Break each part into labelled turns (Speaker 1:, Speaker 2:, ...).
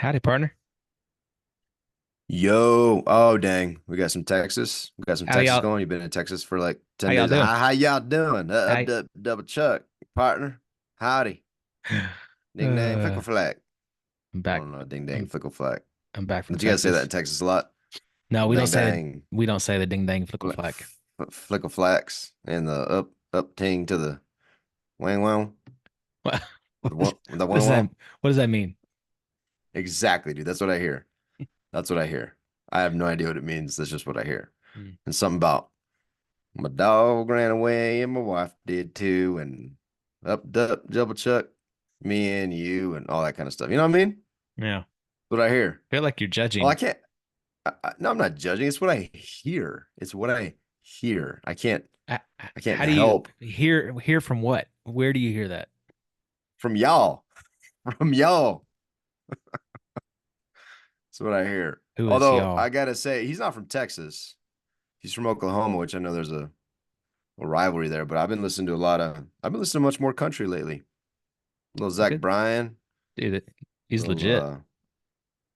Speaker 1: Howdy, partner.
Speaker 2: Yo, oh dang, we got some Texas. We got some
Speaker 1: How
Speaker 2: Texas
Speaker 1: y'all
Speaker 2: going. You've been in Texas for like
Speaker 1: how
Speaker 2: 10
Speaker 1: y'all
Speaker 2: days.
Speaker 1: doing?
Speaker 2: How y'all doing?
Speaker 1: How
Speaker 2: Double Chuck, partner. Howdy. Ding dang,
Speaker 1: uh
Speaker 2: fickle flag.
Speaker 1: I'm
Speaker 2: I
Speaker 1: back.
Speaker 2: don't know, ding dang,
Speaker 1: I'm
Speaker 2: fickle flag.
Speaker 1: I'm back from
Speaker 2: But you guys say that in
Speaker 1: Texas.
Speaker 2: Texas a lot.
Speaker 1: No,
Speaker 2: Ding dang,
Speaker 1: we don't say the ding dang flickle flack.
Speaker 2: flickle flax, and the up ting to the wang wang.
Speaker 1: What
Speaker 2: The
Speaker 1: what
Speaker 2: wang
Speaker 1: does that
Speaker 2: wang.
Speaker 1: what does that mean?
Speaker 2: Exactly, dude. That's what I hear. That's what I hear. I have no idea what it means. That's just what I hear.
Speaker 1: Mm.
Speaker 2: And something about my dog ran away and my wife did too, and double chuck, me and you, and all that kind of stuff. You know what I mean?
Speaker 1: Yeah.
Speaker 2: What I hear.
Speaker 1: I feel like you're
Speaker 2: Well, I
Speaker 1: judging.
Speaker 2: can't. No, I'm not judging. It's what I hear. It's what I hear. I can't
Speaker 1: How do you
Speaker 2: help
Speaker 1: hear from what? Where do you hear that?
Speaker 2: from y'all. From y'all. That's what I hear.
Speaker 1: Who is
Speaker 2: Although
Speaker 1: y'all?
Speaker 2: I gotta say, he's not from Texas. He's from Oklahoma, which I know there's a rivalry there. But I've been listening to much more country lately. Little Zach
Speaker 1: Good
Speaker 2: Bryan.
Speaker 1: dude. He's
Speaker 2: Little
Speaker 1: legit.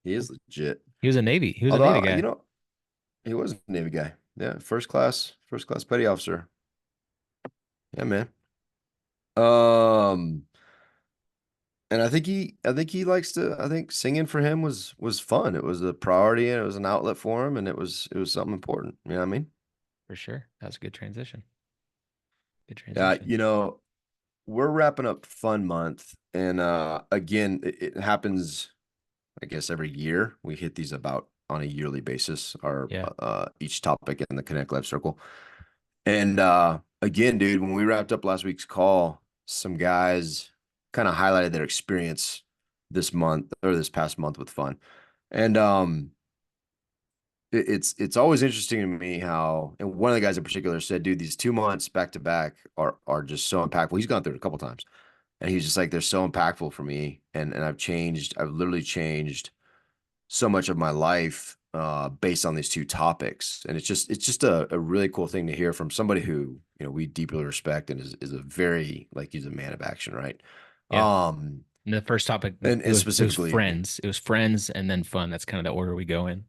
Speaker 2: he is legit.
Speaker 1: He was a Navy
Speaker 2: Although,
Speaker 1: guy.
Speaker 2: he was a Navy guy. Yeah, first class petty officer. Yeah, man. Um, and I think he likes to. I think singing for him was fun. It was a priority and it was an outlet for him, and it was something important. You know what I mean?
Speaker 1: For sure. That was a good transition. Good
Speaker 2: Yeah,
Speaker 1: transition.
Speaker 2: you know, we're wrapping up Fun Month, and again, it happens. I guess every year we hit these about on a yearly basis. Our
Speaker 1: Yeah.
Speaker 2: each topic in the Connect Live Circle. And again, dude, when we wrapped up last week's call, some guys kind of highlighted their experience this month or this past month with fun. And it's always interesting to me how, and one of the guys in particular said, dude, these 2 months back to back are just so impactful. He's gone through it a couple times. And he's just like, they're so impactful for me. And I've literally changed so much of my life based on these two topics. And it's just a really cool thing to hear from somebody who, you know, we deeply respect and is a very like he's a man of action, right?
Speaker 1: Yeah.
Speaker 2: Um
Speaker 1: And the first topic,
Speaker 2: and
Speaker 1: it was
Speaker 2: specifically,
Speaker 1: friends. It was friends and then fun. That's kind of the order we go in.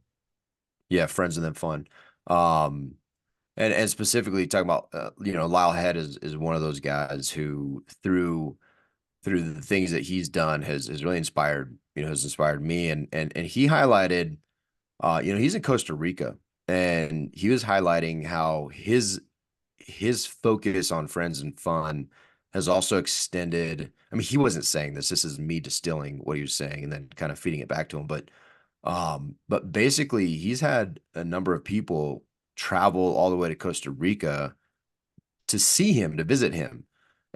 Speaker 2: yeah, friends and then fun. Um and specifically talking about you know, Lyle Head is one of those guys who through the things that he's done has really inspired, you know, has inspired me and he highlighted you know, he's in Costa Rica and he was highlighting how his focus on friends and fun has also extended. I mean, he wasn't saying this. This is me distilling what he was saying and then kind of feeding it back to him. But basically he's had a number of people travel all the way to Costa Rica to see him, to visit him.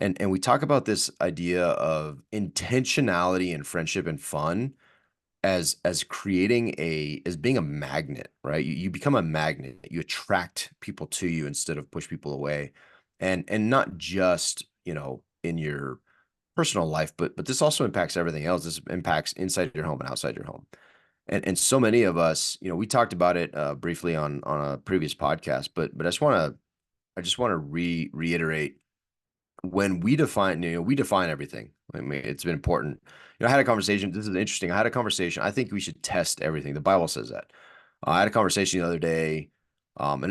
Speaker 2: And we talk about this idea of intentionality and friendship and fun as creating a as being a magnet, right? You become a magnet. You attract people to you instead of push people away. And not just, you know, in your personal life, but this also impacts everything else. This impacts inside your home and outside your home. And so many of us, you know, we talked about it briefly on a previous podcast, but I just want to reiterate when we define, you know, we define everything. I mean, it's been important. You know, I had a conversation. This is interesting. I had a conversation. I think we should test everything. The Bible says that. I had a conversation the other day, and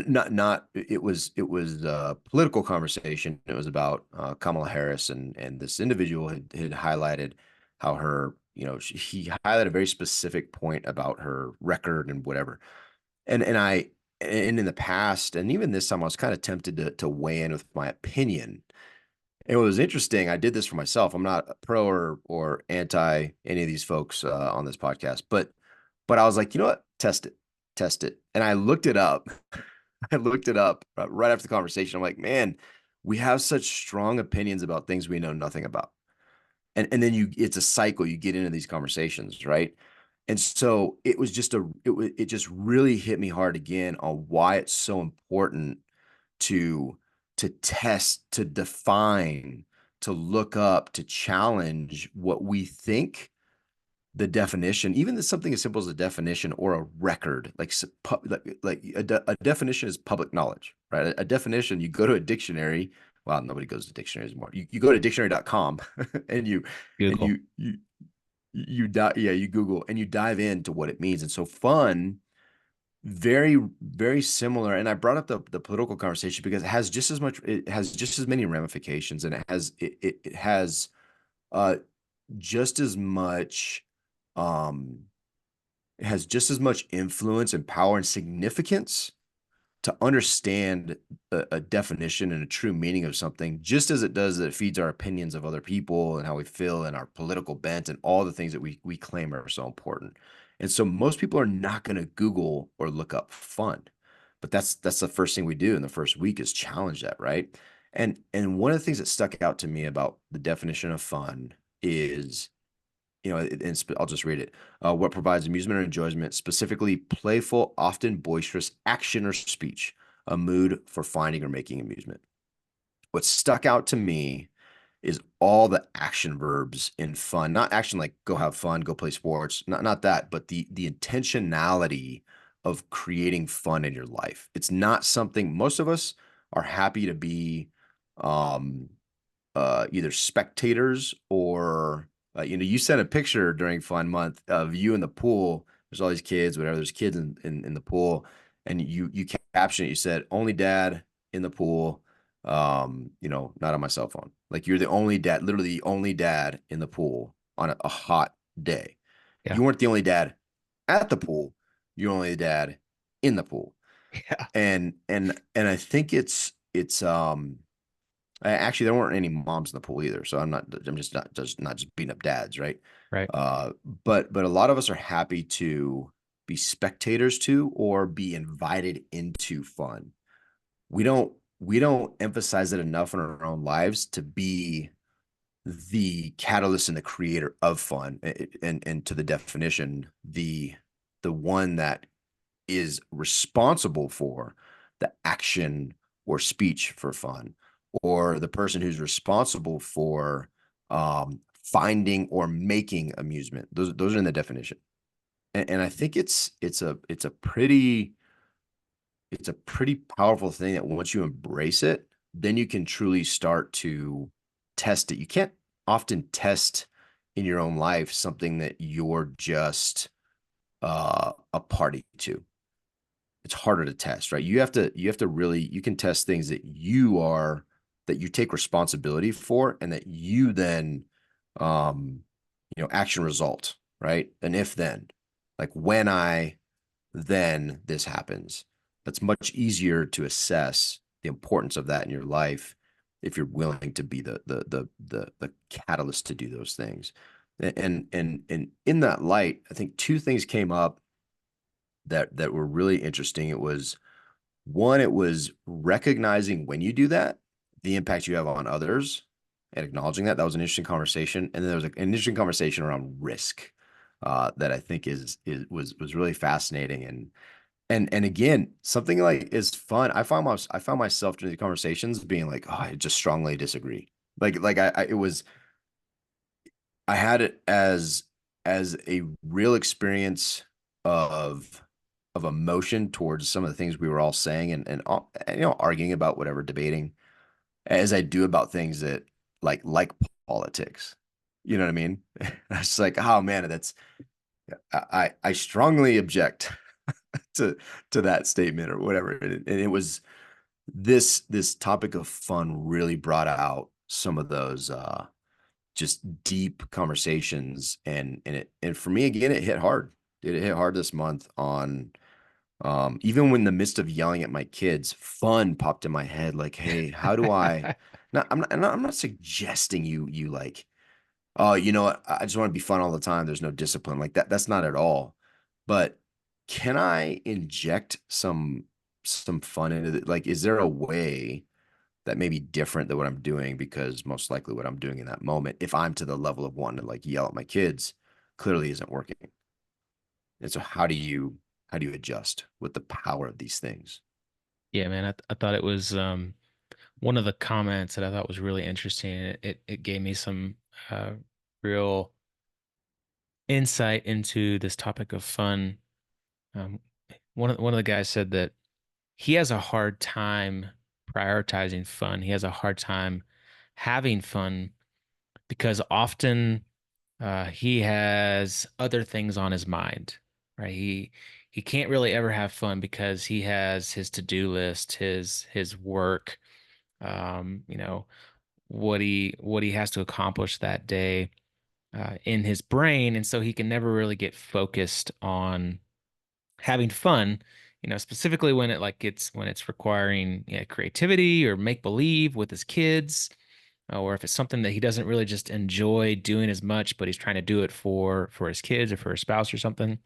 Speaker 2: it was a political conversation. It was about Kamala Harris, and this individual had highlighted how her, you know, he highlighted a very specific point about her record and whatever. And in the past, and even this time, I was kind of tempted to weigh in with my opinion. It was interesting. I did this for myself. I'm not pro or anti any of these folks on this podcast, but I was like, you know what? Test it. And I looked it up. I looked it up right after the conversation. I'm like, man, we have such strong opinions about things we know nothing about. And then it's a cycle. You get into these conversations, right? And so it was just it just really hit me hard again on why it's so important to test, to define, to look up, to challenge what we think the definition, even something as simple as a definition or a record, like a definition is public knowledge, right? A definition, you go to a dictionary. Well, nobody goes to dictionaries anymore. You go to dictionary.com and
Speaker 1: Google.
Speaker 2: you you Google and you dive into what it means. And so fun, very, very similar. And I brought up the political conversation because it has just as many ramifications, and it has uh just as much um it has just as much influence and power and significance to understand a definition and a true meaning of something, just as it does that it feeds our opinions of other people and how we feel and our political bent and all the things that we claim are so important. And so most people are not going to Google or look up fun, but that's the first thing we do in the first week is challenge that, right? And one of the things that stuck out to me about the definition of fun is, and I'll just read it. What provides amusement or enjoyment, specifically playful, often boisterous action or speech, a mood for finding or making amusement. What stuck out to me is all the action verbs in fun, not action like go have fun, go play sports, not that, but the intentionality of creating fun in your life. It's not something most of us are happy to be um either spectators or you sent a picture during fun month of you in the pool. There's all these kids, whatever. There's kids in the pool, and you caption it. You said only dad in the pool. Not on my cell phone. Like you're the only dad, literally the only dad in the pool on a hot day.
Speaker 1: Yeah.
Speaker 2: You weren't the only dad at the pool. You're only the dad in the pool.
Speaker 1: Yeah.
Speaker 2: And I think it's actually, there weren't any moms in the pool either, so I'm just beating up dads, right?
Speaker 1: Right.
Speaker 2: But a lot of us are happy to be spectators to or be invited into fun. We don't emphasize it enough in our own lives to be the catalyst and the creator of fun, and to the definition, the one that is responsible for the action or speech for fun, or the person who's responsible for finding or making amusement. Those are in the definition, and I think it's a pretty powerful thing that once you embrace it, then you can truly start to test it. You can't often test in your own life something that you're just a party to. It's harder to test, right? You have to really you can test things that you take responsibility for and that you then um action result, right? An if then. Like when I then this happens. That's much easier to assess the importance of that in your life if you're willing to be the catalyst to do those things. And in that light, I think two things came up that were really interesting. It was recognizing when you do that, the impact you have on others and acknowledging that. That was an interesting conversation. And then there was an interesting conversation around risk that I think was really fascinating. And again, something like is fun. I found myself during the conversations being like, oh, I just strongly disagree. I had it as a real experience of of emotion towards some of the things we were all saying and arguing about whatever, debating, as I do about things that like politics. You know what I mean? I was like, oh man, I strongly object to that statement or whatever. And it was this topic of fun really brought out some of those just deep conversations, and for me again it hit hard. It hit hard this month on even when in the midst of yelling at my kids, fun popped in my head like, hey, how do I not I'm not suggesting you like, oh, you know what, I just want to be fun all the time, there's no discipline like that. That's not at all. But can I inject some fun into it? Like, is there a way that may be different than what I'm doing? Because most likely what I'm doing in that moment, if I'm to the level of wanting to like yell at my kids, clearly isn't working. And so how do you adjust with the power of these things?
Speaker 1: Yeah, man. I thought it was one of the comments that I thought was really interesting. It gave me some real insight into this topic of fun. Um, one of the guys said that he has a hard time prioritizing fun. He has a hard time having fun because often He has other things on his mind, right? He can't really ever have fun because he has his to-do list, his work, you know, what he has to accomplish that day in his brain, and so he can never really get focused on having fun. Specifically when it like gets when it's requiring creativity or make believe with his kids, or if it's something that he doesn't really just enjoy doing as much, but he's trying to do it for his kids or for his spouse or something.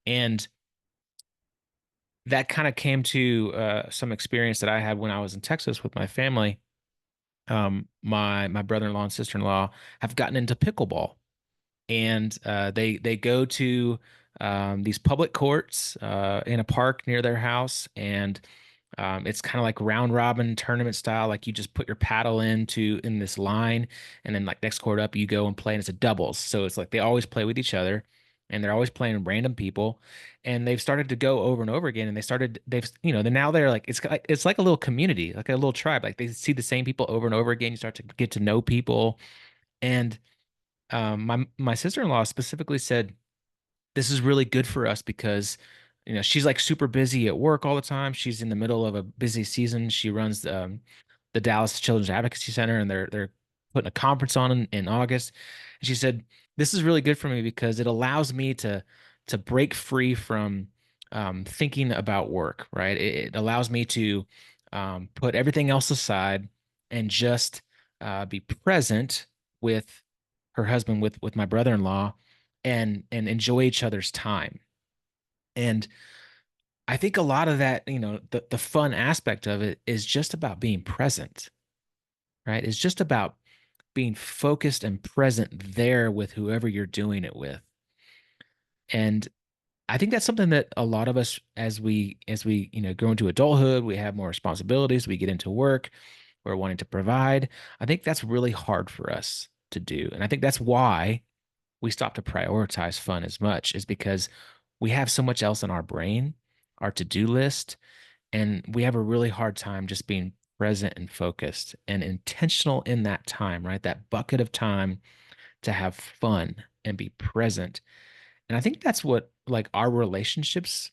Speaker 1: And that kind of came to some experience that I had when I was in Texas with my family. My brother-in-law and sister-in-law have gotten into pickleball, and they go to these public courts in a park near their house, and it's kind of like round robin tournament style. Like you just put your paddle in this line, and then like next court up, you go and play, and it's a doubles. So it's like they always play with each other, and they're always playing random people. And they've started to go over and over again, and now they're like it's like a little community, like a little tribe. Like they see the same people over and over again. You start to get to know people, and my sister-in-law specifically said this is really good for us because she's like super busy at work all the time. She's in the middle of a busy season. She runs the Dallas Children's Advocacy Center, and they're putting a conference on in August. And she said this is really good for me because it allows me to break free from thinking about work. Right, it allows me to put everything else aside and just be present with her husband, with my brother-in-law, and enjoy each other's time. And I think a lot of that, the fun aspect of it is just about being present, right? It's just about being focused and present there with whoever you're doing it with. And I think that's something that a lot of us, as we go into adulthood, we have more responsibilities, we get into work, we're wanting to provide. I think that's really hard for us to do. And I think that's why we stop to prioritize fun as much, is because we have so much else in our brain, our to-do list, and we have a really hard time just being present and focused and intentional in that time, right? That bucket of time to have fun and be present. And I think that's what like our relationships,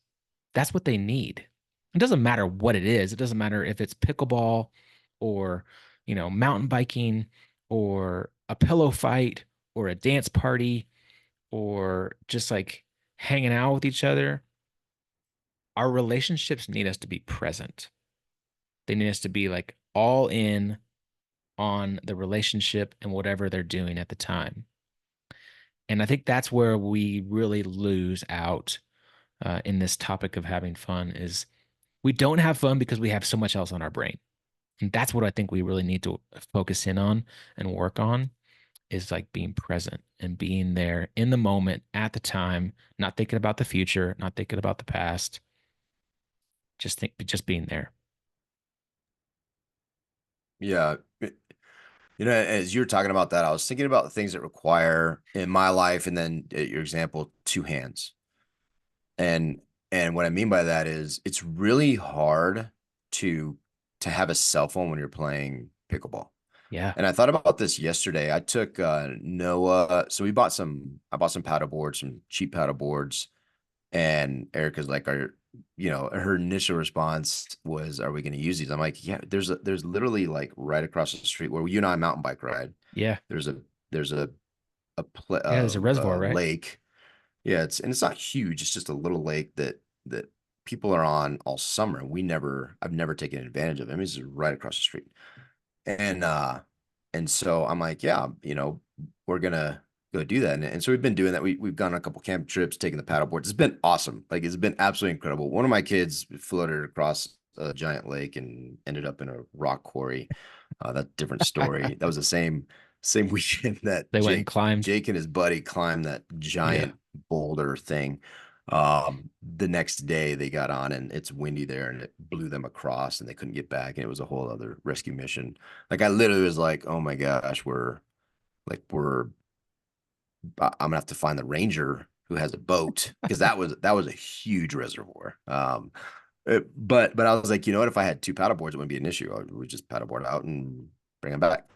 Speaker 1: that's what they need. It doesn't matter what it is. It doesn't matter if it's pickleball or, mountain biking or a pillow fight or a dance party or just like hanging out with each other. Our relationships need us to be present. They need us to be like all in on the relationship and whatever they're doing at the time. And I think that's where we really lose out in this topic of having fun is we don't have fun because we have so much else on our brain. And that's what I think we really need to focus in on and work on is like being present and being there in the moment at the time, not thinking about the future, not thinking about the past, just being there.
Speaker 2: Yeah. As you were talking about that, I was thinking about the things that require in my life, and then your example, two hands. And what I mean by that is it's really hard to have a cell phone when you're playing pickleball.
Speaker 1: Yeah.
Speaker 2: And I thought about this yesterday. I took Noah, so I bought some paddle boards, some cheap paddle boards, and Erica's like, her initial response was, "Are we going to use these?" I'm like, "Yeah, there's literally like right across the street where you and I mountain bike ride.
Speaker 1: Yeah.
Speaker 2: There's there's
Speaker 1: Yeah. There's a reservoir,
Speaker 2: a
Speaker 1: right?
Speaker 2: lake. Yeah, it's not huge. It's just a little lake that people are on all summer. I've never taken advantage of it. I mean, it's right across the street. And so I'm like, yeah, we're gonna go do that. And so we've been doing that. We've gone on a couple camp trips, taking the paddle boards. It's been awesome. Like it's been absolutely incredible. One of my kids floated across a giant lake and ended up in a rock quarry. That's a different story. That was the same weekend that
Speaker 1: They went and climbed.
Speaker 2: Jake and his buddy climbed that
Speaker 1: Yeah.
Speaker 2: giant boulder thing. The next day they got on and it's windy there and it blew them across and they couldn't get back and it was a whole other rescue mission. Like I literally was like, oh my gosh, I'm gonna have to find the ranger who has a boat because that was a huge reservoir. But I was like, you know what? If I had two paddle boards, it wouldn't be an issue. I would just paddleboard out and bring them back.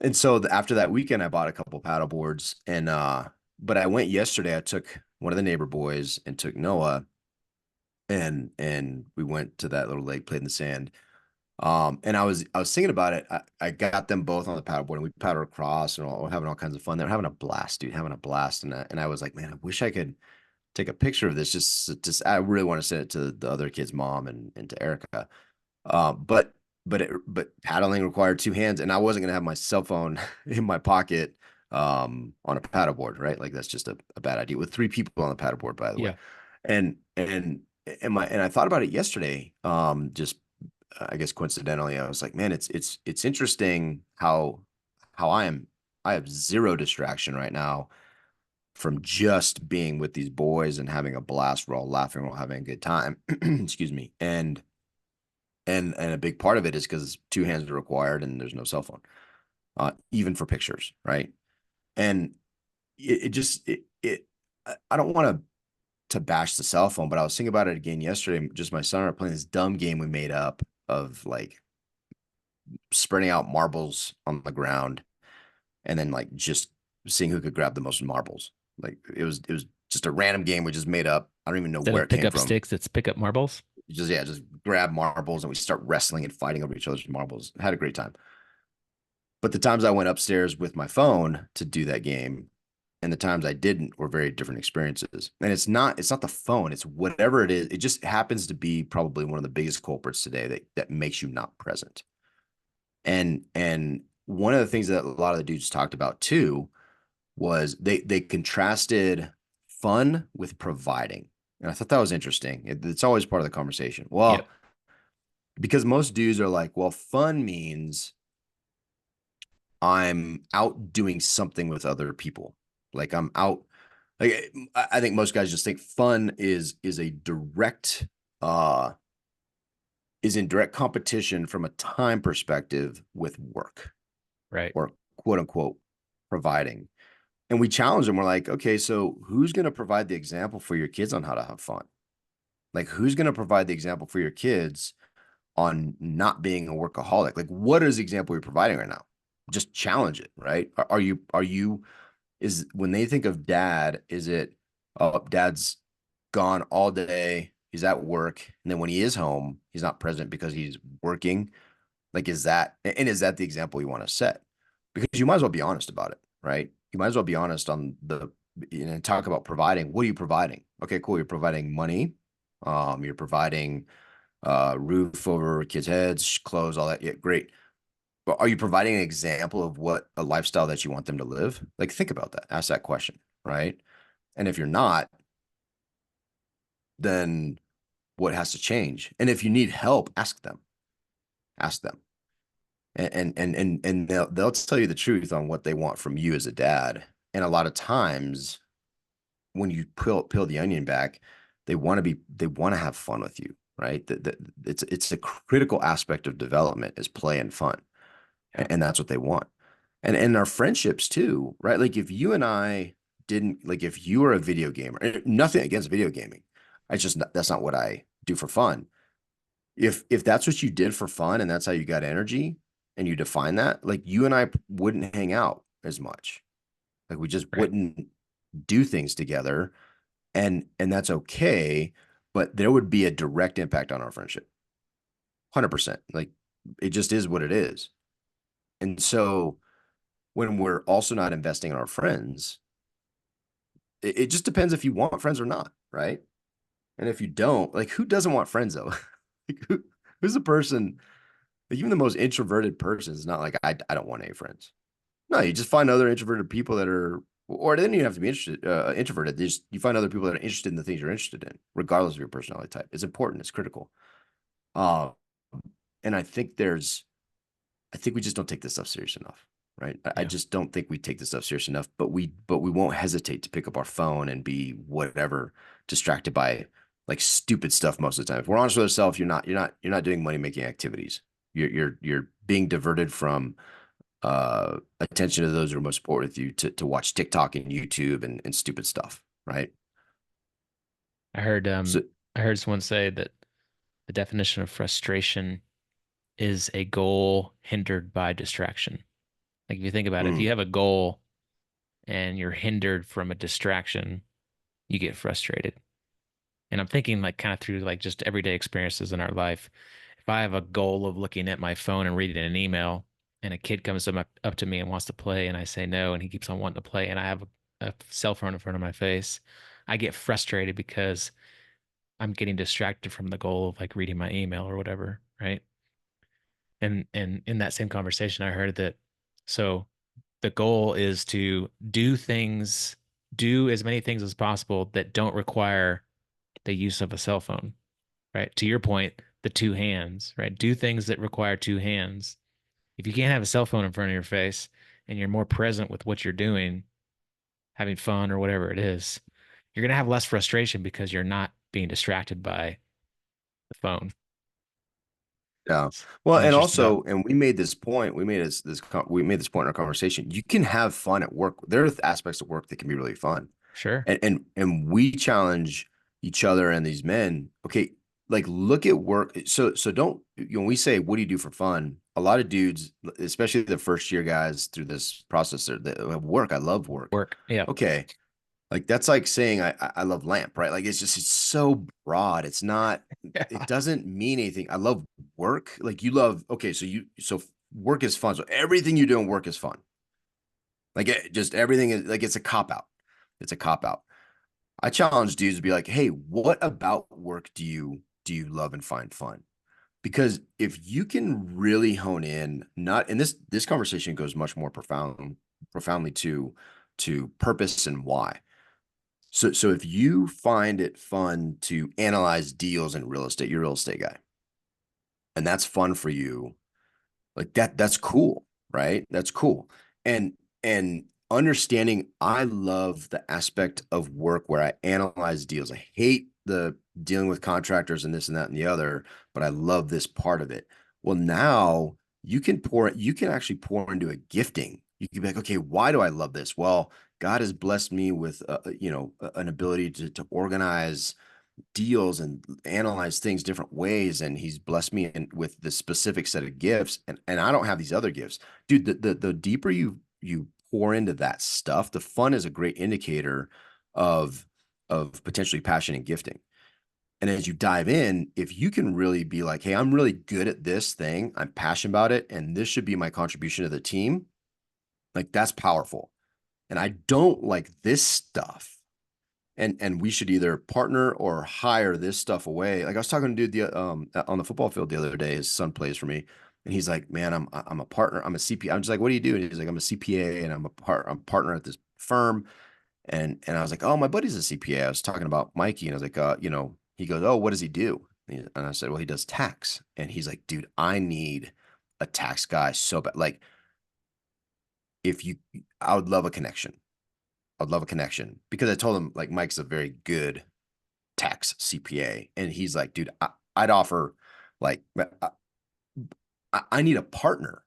Speaker 2: And so after that weekend, I bought a couple paddle boards and but I went yesterday. I took one of the neighbor boys and took Noah and we went to that little lake, played in the sand. And I was thinking about it. I got them both on the paddleboard and we paddled across and all, having all kinds of fun. They were having a blast, dude, having a blast. And I was like, man, I wish I could take a picture of this. Just I really want to send it to the other kid's mom and to Erica. But but paddling required two hands, and I wasn't gonna have my cell phone in my pocket on a paddleboard, right? Like that's just a bad idea with three people on the paddleboard, by the way.
Speaker 1: Yeah.
Speaker 2: And and I thought about it yesterday. Just I guess coincidentally, I was like, man, it's interesting how I have zero distraction right now from just being with these boys and having a blast. We're all laughing, we're all having a good time. Excuse me. And a big part of it is because two hands are required and there's no cell phone, even for pictures, right? And it just it I don't want to bash the cell phone, but I was thinking about it again yesterday. Just my son and I were playing this dumb game we made up of like spreading out marbles on the ground and then like just seeing who could grab the most marbles. Like it was just a random game we just made up. I don't even know
Speaker 1: Instead
Speaker 2: where
Speaker 1: of
Speaker 2: it
Speaker 1: pick
Speaker 2: came
Speaker 1: up
Speaker 2: from.
Speaker 1: sticks, it's pick up marbles.
Speaker 2: Just yeah, just grab marbles and we start wrestling and fighting over each other's marbles. Had a great time. But the times I went upstairs with my phone to do that game and the times I didn't were very different experiences. And it's not the phone, it's whatever it is. It just happens to be probably one of the biggest culprits today that makes you not present. And one of the things that a lot of the dudes talked about too was they contrasted fun with providing. And I thought that was interesting. It's always part of the conversation. Well,
Speaker 1: Yep.
Speaker 2: because most dudes are like, well, fun means I'm out doing something with other people. Like I'm out. Like I think most guys just think fun is a direct uh is in direct competition from a time perspective with work
Speaker 1: Right.
Speaker 2: or quote unquote providing. And we challenge them. We're like, okay, so who's going to provide the example for your kids on how to have fun? Like who's going to provide the example for your kids on not being a workaholic? Like what is the example you're providing right now? Just challenge it, right? Are you is when they think of dad, is it, oh, dad's gone all day, he's at work, and then when he is home, he's not present because he's working? Like, is that the example you want to set? Because you might as well be honest about it, right? You might as well be honest on talk about providing. What are you providing? Okay, cool. You're providing money. You're providing roof over kids' heads, clothes, all that. Yeah, great. But are you providing an example of what a lifestyle that you want them to live? Like, think about that. Ask that question, right? And if you're not, then what has to change? And if you need help, ask them. Ask them. And they'll tell you the truth on what they want from you as a dad. And a lot of times when you peel the onion back, they want to have fun with you, right? It's a critical aspect of development is play and fun.
Speaker 1: Yeah.
Speaker 2: And that's what they want. And our friendships too, right? Like if you and I didn't like if you were a video gamer, nothing against video gaming. That's not what I do for fun. If that's what you did for fun and that's how you got energy and you define that, like you and I wouldn't hang out as much. Like we just
Speaker 1: Right.
Speaker 2: wouldn't do things together and that's okay, but there would be a direct impact on our friendship. 100%. Like it just is what it is. And so when we're also not investing in our friends, it just depends if you want friends or not, right? And if you don't, like who doesn't want friends though? Like, who's the person, like even the most introverted person is not like I don't want any friends. No, you just find other introverted people that are, or then you have to be interested, introverted. You find other people that are interested in the things you're interested in, regardless of your personality type. It's important. It's critical. Uh, and I think we just don't take this stuff serious enough, right? I
Speaker 1: Yeah.
Speaker 2: just don't think we take this stuff serious enough. But we won't hesitate to pick up our phone and be whatever distracted by like stupid stuff most of the time. If we're honest with ourselves, you're not doing money making activities. You're being diverted from attention to those who are most important with you to watch TikTok and YouTube and stupid stuff, right?
Speaker 1: I heard
Speaker 2: So
Speaker 1: I heard someone say that the definition of frustration is a goal hindered by distraction. Like if you think about it, if you
Speaker 2: Mm.
Speaker 1: have a goal and you're hindered from a distraction, you get frustrated. And I'm thinking like kind of through like just everyday experiences in our life. If I have a goal of looking at my phone and reading an email, and a kid comes up to me and wants to play, and I say no, and he keeps on wanting to play, and I have a cell phone in front of my face, I get frustrated because I'm getting distracted from the goal of like reading my email or whatever, right? And in that same conversation, I heard that so the goal is to do as many things as possible that don't require the use of a cell phone, right? To your point, the two hands, right? Do things that require two hands. If you can't have a cell phone in front of your face and you're more present with what you're doing, having fun or whatever it is, you're going to have less frustration because you're not being distracted by the phone.
Speaker 2: Yeah.
Speaker 1: It's
Speaker 2: Well,
Speaker 1: an
Speaker 2: and
Speaker 1: interesting thought.
Speaker 2: also, and we made this point, we made this point in our conversation. You can have fun at work. There are aspects of work that can be really fun.
Speaker 1: Sure.
Speaker 2: And we challenge each other and these men. Okay, like look at work. So don't, when we say what do you do for fun? A lot of dudes, especially the first year guys through this process, they work. I love work.
Speaker 1: Work. Yeah.
Speaker 2: Okay, like that's like saying I love lamp, right? Like it's so broad. It's not, it
Speaker 1: Yeah.
Speaker 2: doesn't mean anything. I love work. Like you love, okay, so work is fun. So everything you do in work is fun. Like just everything is like it's a cop out. It's a cop out. I challenge dudes to be like, hey, what about work do you love and find fun? Because if you can really hone in, not and this conversation goes much more profoundly to purpose and why. So if you find it fun to analyze deals in real estate, you're a real estate guy, and that's fun for you, like that's cool, right? That's cool. And understanding I love the aspect of work where I analyze deals. I hate the dealing with contractors and this and that and the other, but I love this part of it. Well, now you can actually pour into a gifting. You can be like, okay, why do I love this? Well, God has blessed me with an ability to organize deals and analyze things different ways, and he's blessed me with this specific set of gifts, and I don't have these other gifts, dude. The deeper you pour into that stuff, the fun is a great indicator of potentially passion and gifting. And as you dive in, if you can really be like, hey, I'm really good at this thing, I'm passionate about it, and this should be my contribution to the team, like that's powerful. And I don't like this stuff, and we should either partner or hire this stuff away. Like I was talking to a dude on the football field the other day. His son plays for me, and he's like, "Man, I'm a partner. I'm a CPA." I'm just like, "What do you do?" And he's like, "I'm a CPA, and I'm a partner at this firm." And I was like, "Oh, my buddy's a CPA." I was talking about Mikey, and I was like, he goes, "Oh, what does he do?" And I said, "Well, he does tax." And he's like, "Dude, I need a tax guy so bad. Like, if you, I would love a connection. I'd love a connection because I told him like Mike's a very good tax CPA. And he's like, dude, I'd offer like, I need a partner.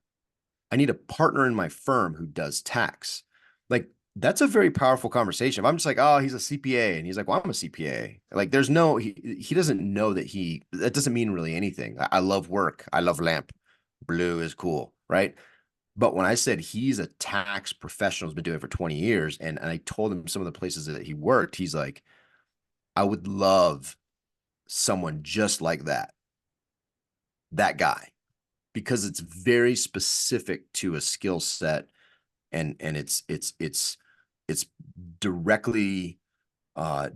Speaker 2: I need a partner in my firm who does tax. Like, that's a very powerful conversation. If I'm just like, oh, he's a CPA, and he's like, well, I'm a CPA. Like, there's no, he doesn't know that doesn't mean really anything. I love work. I love lamp. Blue is cool, right? But when I said he's a tax professional, has been doing it for 20 years, and I told him some of the places that he worked, he's like, I would love someone just like that guy, because it's very specific to a skill set, and it's directly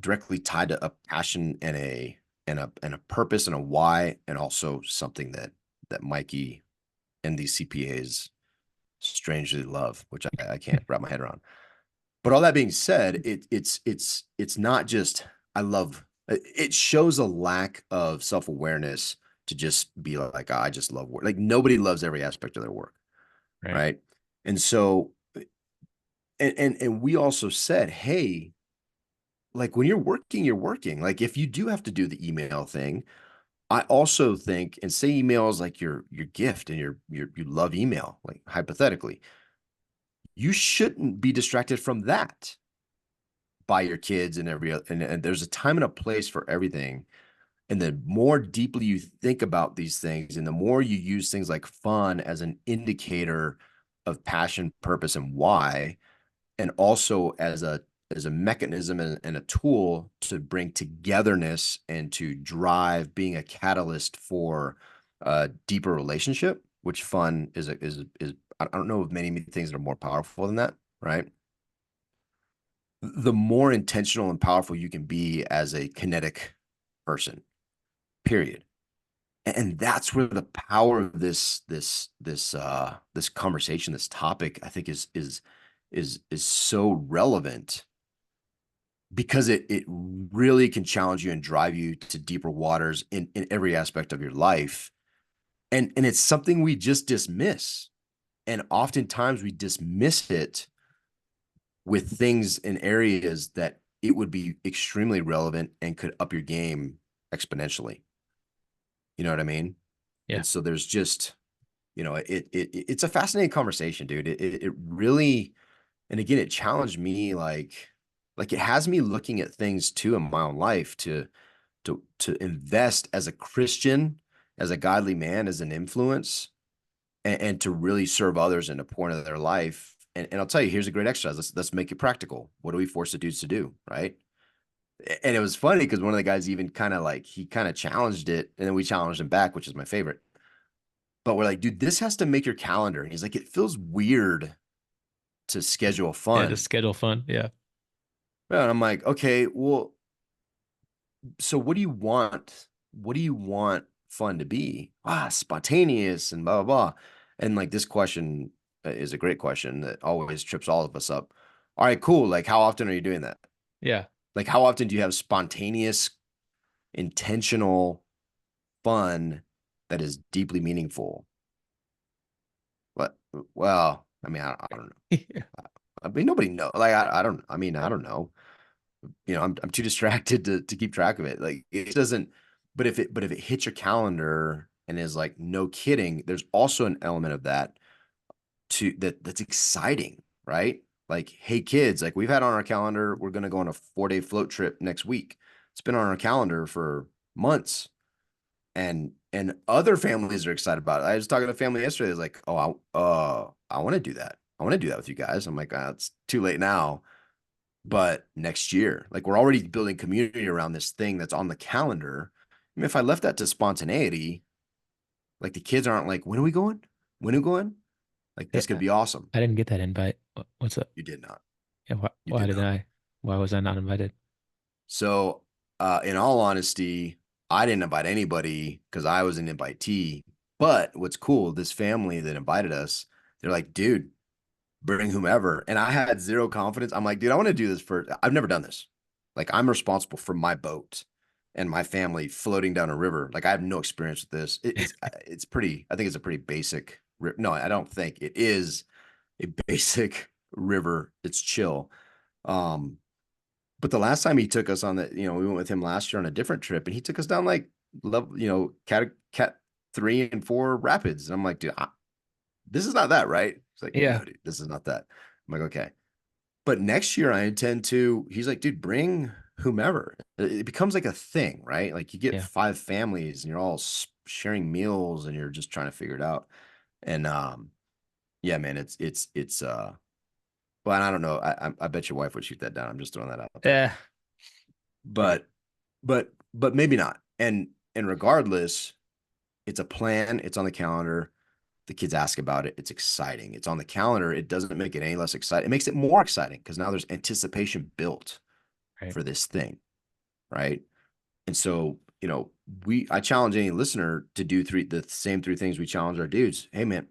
Speaker 2: directly tied to a passion and a purpose and a why, and also something that Mikey and these CPAs strangely love, which I can't wrap my head around. But all that being said, it's not just I love it shows a lack of self-awareness to just be like, "Oh, I just love work." Like nobody loves every aspect of their work,
Speaker 1: Right.
Speaker 2: right? And so and we also said, hey, like when you're working. Like if you do have to do the email thing, I also think, and say email is like your gift and you love email, like hypothetically, you shouldn't be distracted from that by your kids and and there's a time and a place for everything. And the more deeply you think about these things and the more you use things like fun as an indicator of passion, purpose, and why, and also as a mechanism and a tool to bring togetherness and to drive being a catalyst for a deeper relationship, which fun is I don't know of many things that are more powerful than that, right? The more intentional and powerful you can be as a kinetic person, period. And that's where the power of this conversation, this topic, I think is so relevant because it really can challenge you and drive you to deeper waters in every aspect of your life. And it's something we just dismiss. And oftentimes we dismiss it with things in areas that it would be extremely relevant and could up your game exponentially. You know what I mean?
Speaker 1: Yeah.
Speaker 2: And so there's just, it's a fascinating conversation, dude. It really, and again, it challenged me like it has me looking at things too in my own life to invest as a Christian, as a godly man, as an influence, and to really serve others in a point of their life. And I'll tell you, here's a great exercise. Let's make it practical. What do we force the dudes to do, right? And it was funny because one of the guys even kind of like he kind of challenged it, and then we challenged him back, which is my favorite. But we're like, dude, this has to make your calendar. And he's like, it feels weird to schedule
Speaker 1: Yeah, to
Speaker 2: fun.
Speaker 1: schedule fun. Yeah.
Speaker 2: And I'm like, okay, well, so what do you want? What do you want fun to be? Ah, spontaneous and blah, blah, blah. And like this question is a great question that always trips all of us up. All right, cool. Like, how often are you doing that?
Speaker 1: Yeah.
Speaker 2: Like, how often do you have spontaneous, intentional fun that is deeply meaningful? But, well, I mean, I don't know.
Speaker 1: Yeah.
Speaker 2: I mean, nobody knows. Like, I don't, I mean, I don't know. I'm too distracted to keep track of it. Like it doesn't, but if it hits your calendar and is like no kidding, there's also an element of that that's exciting, right? Like, hey kids, like we've had on our calendar, we're gonna go on a 4-day float trip next week. It's been on our calendar for months, and other families are excited about it. I was talking to a family yesterday. It's like, oh, I want to do that. I want to do that with you guys. I'm like, it's too late now, but next year, like we're already building community around this thing that's on the calendar. I mean, if I left that to spontaneity, like the kids aren't like, when are we going? When are we going? Like
Speaker 1: Yeah,
Speaker 2: this could be awesome.
Speaker 1: I didn't get that invite. What's up?
Speaker 2: You did not.
Speaker 1: Yeah,
Speaker 2: You
Speaker 1: why
Speaker 2: did
Speaker 1: did
Speaker 2: not.
Speaker 1: I? Why was I not invited?
Speaker 2: So, in all honesty, I didn't invite anybody because I was an invitee. But what's cool, this family that invited us, they're like, dude, bring whomever. And I had zero confidence. I'm like, dude, I want to do this I've never done this. Like, I'm responsible for my boat and my family floating down a river. Like, I have no experience with this. It's pretty, I think it's a pretty basic, no, I don't think it is a basic river. It's chill. Um, but the last time he took us on we went with him last year on a different trip and he took us down like level, cat 3 and 4 rapids. And I'm like, dude, this is not that, right? He's like,
Speaker 1: Yeah.
Speaker 2: no, dude, this is not that. I'm like, okay. But next year I intend to, he's like, dude, bring whomever. It becomes like a thing, right? Like you get
Speaker 1: Yeah.
Speaker 2: 5 families and you're all sharing meals and you're just trying to figure it out. And yeah, man, it's well, I don't know. I bet your wife would shoot that down. I'm just throwing that out there.
Speaker 1: Yeah. Right.
Speaker 2: But but maybe not. And regardless, it's a plan, it's on the calendar. The kids ask about it. It's exciting. It's on the calendar. It doesn't make it any less exciting. It makes it more exciting because now there's anticipation built
Speaker 1: Right.
Speaker 2: for this thing, right? And so, I challenge any listener to do the same 3 things we challenge our dudes. Hey man,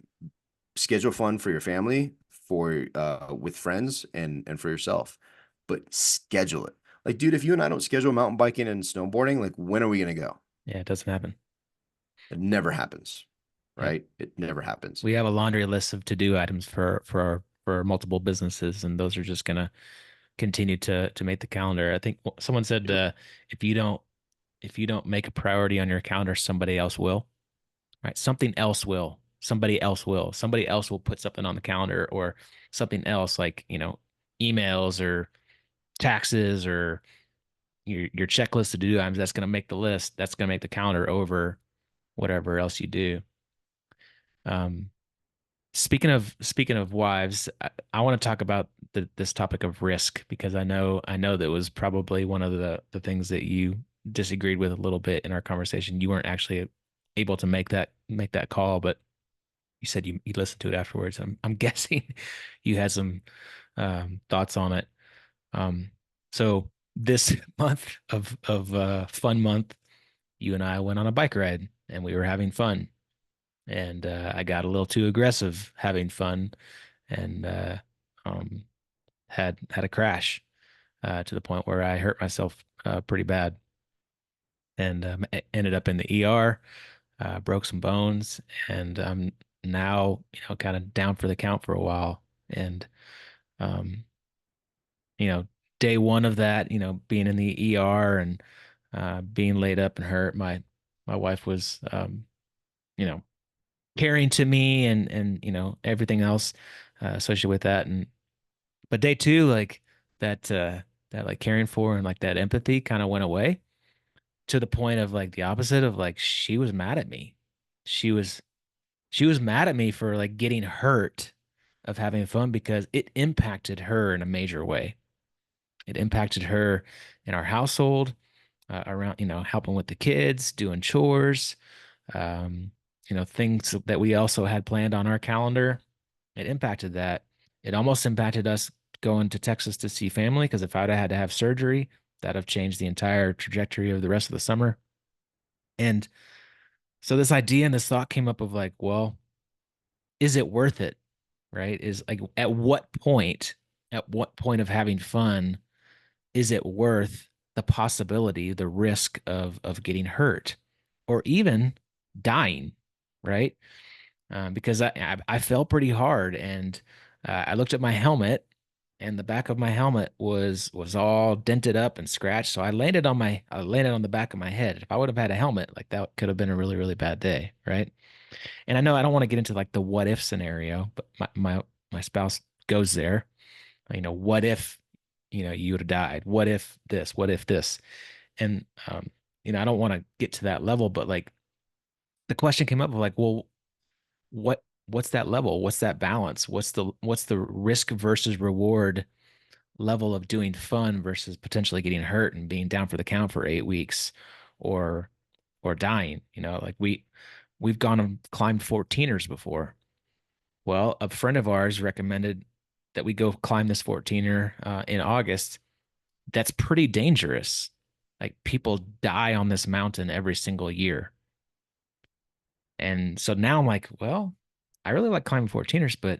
Speaker 2: schedule fun for your family, for with friends and for yourself, but schedule it. Like, dude, if you and I don't schedule mountain biking and snowboarding, like when are we gonna go?
Speaker 1: Yeah, it doesn't happen.
Speaker 2: It never happens,
Speaker 1: Yeah.
Speaker 2: right? It never happens.
Speaker 1: We have a laundry list of to-do items for multiple businesses, and those are just gonna continue to make the calendar. I think someone said
Speaker 2: Yep.
Speaker 1: if you don't make a priority on your calendar, somebody else will. Right? Something else will. Somebody else will. Somebody else will put something on the calendar or something else like, emails or taxes or your checklist of do items. That's going to make the list. That's going to make the calendar over whatever else you do. Um, speaking of wives, I want to talk about this topic of risk because I know that was probably one of the things that you disagreed with a little bit in our conversation. You weren't actually able to make that call, but you said you listened to it afterwards. I'm guessing you had some thoughts on it. Um, so this month of fun month, you and I went on a bike ride and we were having fun. And I got a little too aggressive having fun and um, had a crash to the point where I hurt myself pretty bad and ended up in the ER, broke some bones, and I'm now kind of down for the count for a while. And um, you know, day one of that, being in the ER and being laid up and hurt, my wife was you know caring to me and everything else associated with that. And but day two, like that like caring for and like that empathy kind of went away to the point of like the opposite of like she was mad at me. She was she was mad at me for like getting hurt of having fun because it impacted her in a major way. It impacted her in our household, around, helping with the kids, doing chores, um, things that we also had planned on our calendar. It impacted that. It almost impacted us going to Texas to see family because if I'd have had to have surgery, that'd have changed the entire trajectory of the rest of the summer. And so this idea and this thought came up of like, well, is it worth it? Right? Is like at what point of having fun is it worth the possibility, the risk of getting hurt or even dying, right? Because I fell pretty hard, and I looked at my helmet, and the back of my helmet was all dented up and scratched. So I landed on the back of my head. If I would have had a helmet, like that could have been a really really bad day, right? And I know I don't want to get into like the what if scenario, but my spouse goes there. What if you would have died? What if this? What if this? And I don't want to get to that level, but like the question came up of like, well, what's that level? What's that balance? What's the risk versus reward level of doing fun versus potentially getting hurt and being down for the count for 8 weeks or dying? Like we've gone and climbed 14ers before. Well, a friend of ours recommended that we go climb this 14er in August. That's pretty dangerous. Like people die on this mountain every single year. And so now I'm like, well, I really like climbing 14ers, but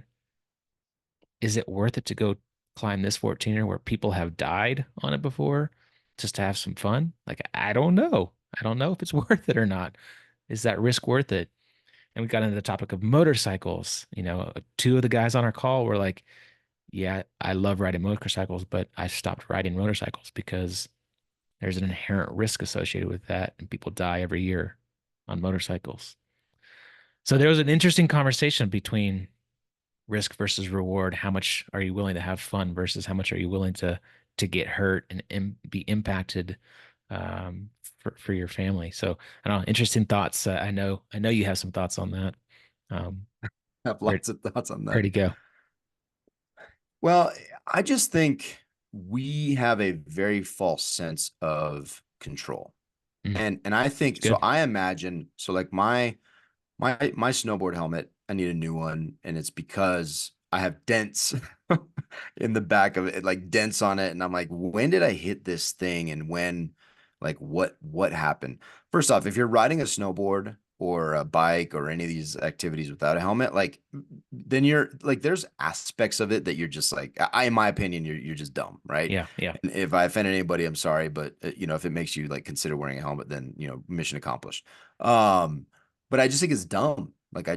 Speaker 1: is it worth it to go climb this 14er where people have died on it before just to have some fun? Like, I don't know. I don't know if it's worth it or not. Is that risk worth it? And we got into the topic of motorcycles. Two of the guys on our call were like, yeah, I love riding motorcycles, but I stopped riding motorcycles because there's an inherent risk associated with that, and people die every year on motorcycles. So there was an interesting conversation between risk versus reward. How much are you willing to have fun versus how much are you willing to get hurt and be impacted for your family? So I don't know, interesting thoughts. I know you have some thoughts on that. Um,
Speaker 2: I have
Speaker 1: where
Speaker 2: lots of thoughts on
Speaker 1: where
Speaker 2: that.
Speaker 1: to go?
Speaker 2: Well, I just think we have a very false sense of control.
Speaker 1: Mm,
Speaker 2: And I
Speaker 1: it's
Speaker 2: think so
Speaker 1: good.
Speaker 2: I imagine so like my snowboard helmet, I need a new one, and it's because I have dents in the back of it, like dents on it, and I'm like, when did I hit this thing, and when, like, what happened? First off, if you're riding a snowboard or a bike or any of these activities without a helmet, like, then you're like, there's aspects of it that you're just like, in my opinion, you're just dumb, right?
Speaker 1: Yeah, yeah.
Speaker 2: And if I offended anybody, I'm sorry, but if it makes you like consider wearing a helmet, then mission accomplished. Um, but I just think it's dumb. Like I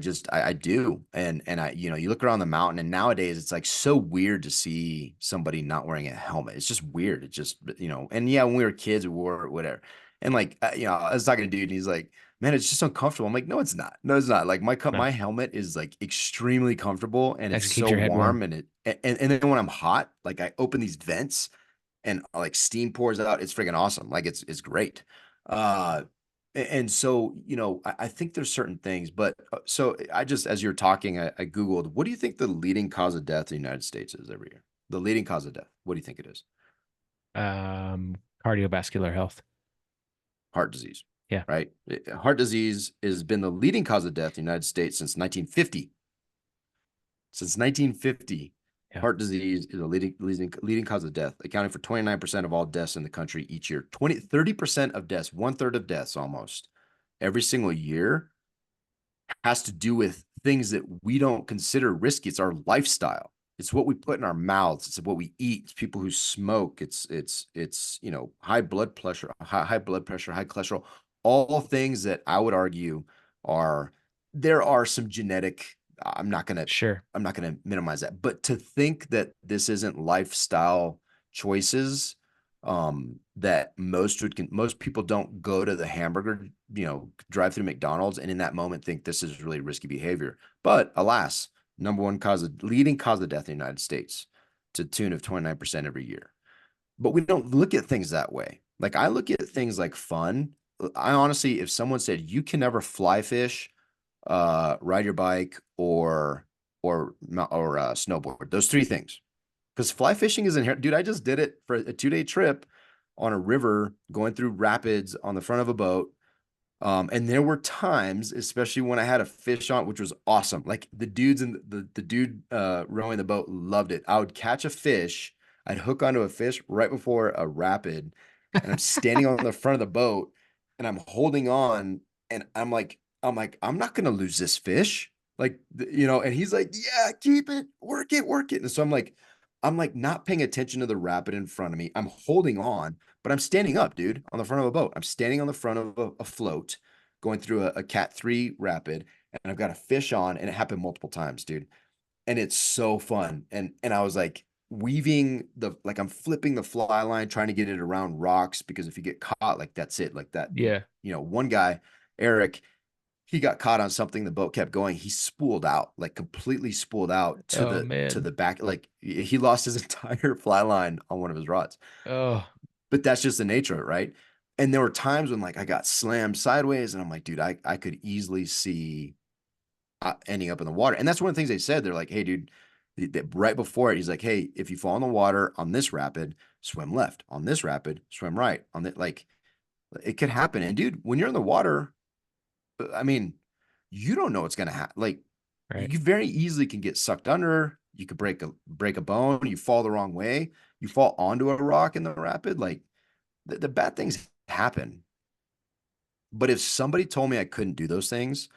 Speaker 2: do. And you look around the mountain and nowadays it's like so weird to see somebody not wearing a helmet. It's just weird. It just, and yeah, when we were kids, we wore it, whatever. And like, I was talking to a dude and he's like, man, it's just uncomfortable. I'm like, no, it's not. No, it's not. Like
Speaker 1: No,
Speaker 2: my helmet is like extremely comfortable and it's
Speaker 1: actually keeps
Speaker 2: so
Speaker 1: your head warm.
Speaker 2: warm and then when I'm hot, like I open these vents and like steam pours out. It's freaking awesome. Like it's great. Uh, And so, I think there's certain things, but so I just, as you're talking, I Googled, what do you think the leading cause of death in the United States is every year? The leading cause of death. What do you think it is?
Speaker 1: Cardiovascular health.
Speaker 2: Heart disease,
Speaker 1: Yeah.
Speaker 2: right? Heart disease has been the leading cause of death in the United States since 1950. Since 1950,
Speaker 1: Yeah.
Speaker 2: heart disease is a leading cause of death, accounting for 29% of all deaths in the country each year. 30% of deaths, one third of deaths almost every single year has to do with things that we don't consider risky. It's our lifestyle. It's what we put in our mouths. It's what we eat. It's people who smoke. It's high blood pressure, high blood pressure, high cholesterol. All things that I would argue are there are some genetic. I'm not gonna
Speaker 1: Sure.
Speaker 2: I'm not gonna minimize that, but to think that this isn't lifestyle choices that most people don't go to the hamburger, drive through McDonald's and in that moment think this is really risky behavior. But alas, leading cause of death in the United States to the tune of 29% every year. But we don't look at things that way. Like I look at things like fun. I honestly, if someone said you can never fly fish, ride your bike, or snowboard, those three things, because fly fishing is inherent. Dude, I just did it for a 2 day trip on a river going through rapids on the front of a boat. And there were times, especially when I had a fish on, which was awesome. Like the dudes and the dude rowing the boat loved it. I would catch a fish, I'd hook onto a fish right before a rapid, and I'm standing on the front of the boat and I'm holding on, and I'm not gonna lose this fish. Like, and he's like, yeah, keep it, work it. And so I'm like not paying attention to the rapid in front of me. I'm holding on, but I'm standing up, dude, on the front of a boat. I'm standing on the front of a float going through a Cat 3 rapid, and I've got a fish on, and it happened multiple times, dude. And it's so fun. And I was like I'm flipping the fly line, trying to get it around rocks, because if you get caught, like that's it. Like that,
Speaker 1: Yeah.
Speaker 2: one guy, Eric, he got caught on something. The boat kept going. He spooled out, like completely spooled out to
Speaker 1: Oh
Speaker 2: the
Speaker 1: man.
Speaker 2: back. Like he lost his entire fly line on one of his rods.
Speaker 1: Oh,
Speaker 2: But that's just the nature of it, right? And there were times when like I got slammed sideways, and I'm like, dude, I could easily see ending up in the water. And that's one of the things they said. They're like, hey, dude, right before it, he's like, hey, if you fall in the water on this rapid, swim left. On this rapid, swim right. On the like, it could happen. And dude, when you're in the water, I mean, you don't know what's gonna happen. Like,
Speaker 1: right.
Speaker 2: you very easily can get sucked under. You could break a bone. You fall the wrong way. You fall onto a rock in the rapid. Like, the bad things happen. But if somebody told me I couldn't do those things,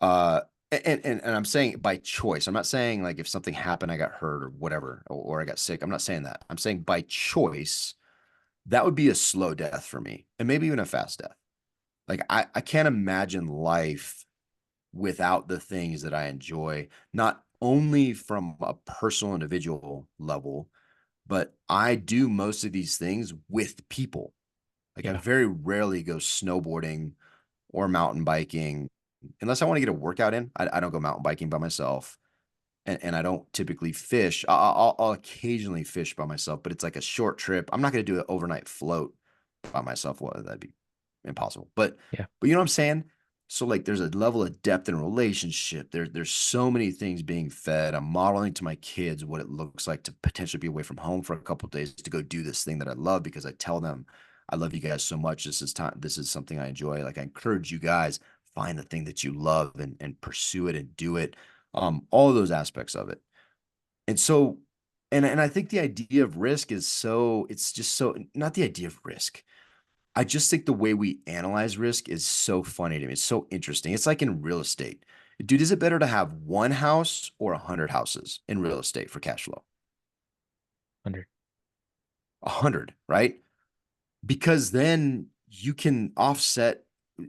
Speaker 2: uh, and I'm saying by choice, I'm not saying like if something happened, I got hurt or whatever, or I got sick. I'm not saying that. I'm saying by choice, that would be a slow death for me, and maybe even a fast death. Like I can't imagine life without the things that I enjoy, not only from a personal individual level, but I do most of these things with people. Like I
Speaker 1: Yeah.
Speaker 2: very rarely go snowboarding or mountain biking unless I want to get a workout in. I don't go mountain biking by myself, and I don't typically fish. I'll occasionally fish by myself, but it's like a short trip. I'm not going to do an overnight float by myself. Well, that'd be impossible.
Speaker 1: Yeah.
Speaker 2: But you know what I'm saying? So like there's a level of depth in a relationship. There's so many things being fed. I'm modeling to my kids what it looks like to potentially be away from home for a couple of days to go do this thing that I love, because I tell them I love you guys so much. This is something I enjoy. Like I encourage you guys, find the thing that you love and pursue it and do it. All of those aspects of it. And so, and I think the idea of risk is so, it's just so, not the idea of risk. I just think the way we analyze risk is so funny to me. It's so interesting. It's like in real estate. Dude, is it better to have one house or 100 houses in real estate for cash flow?
Speaker 1: 100.
Speaker 2: 100, right? Because then you can offset.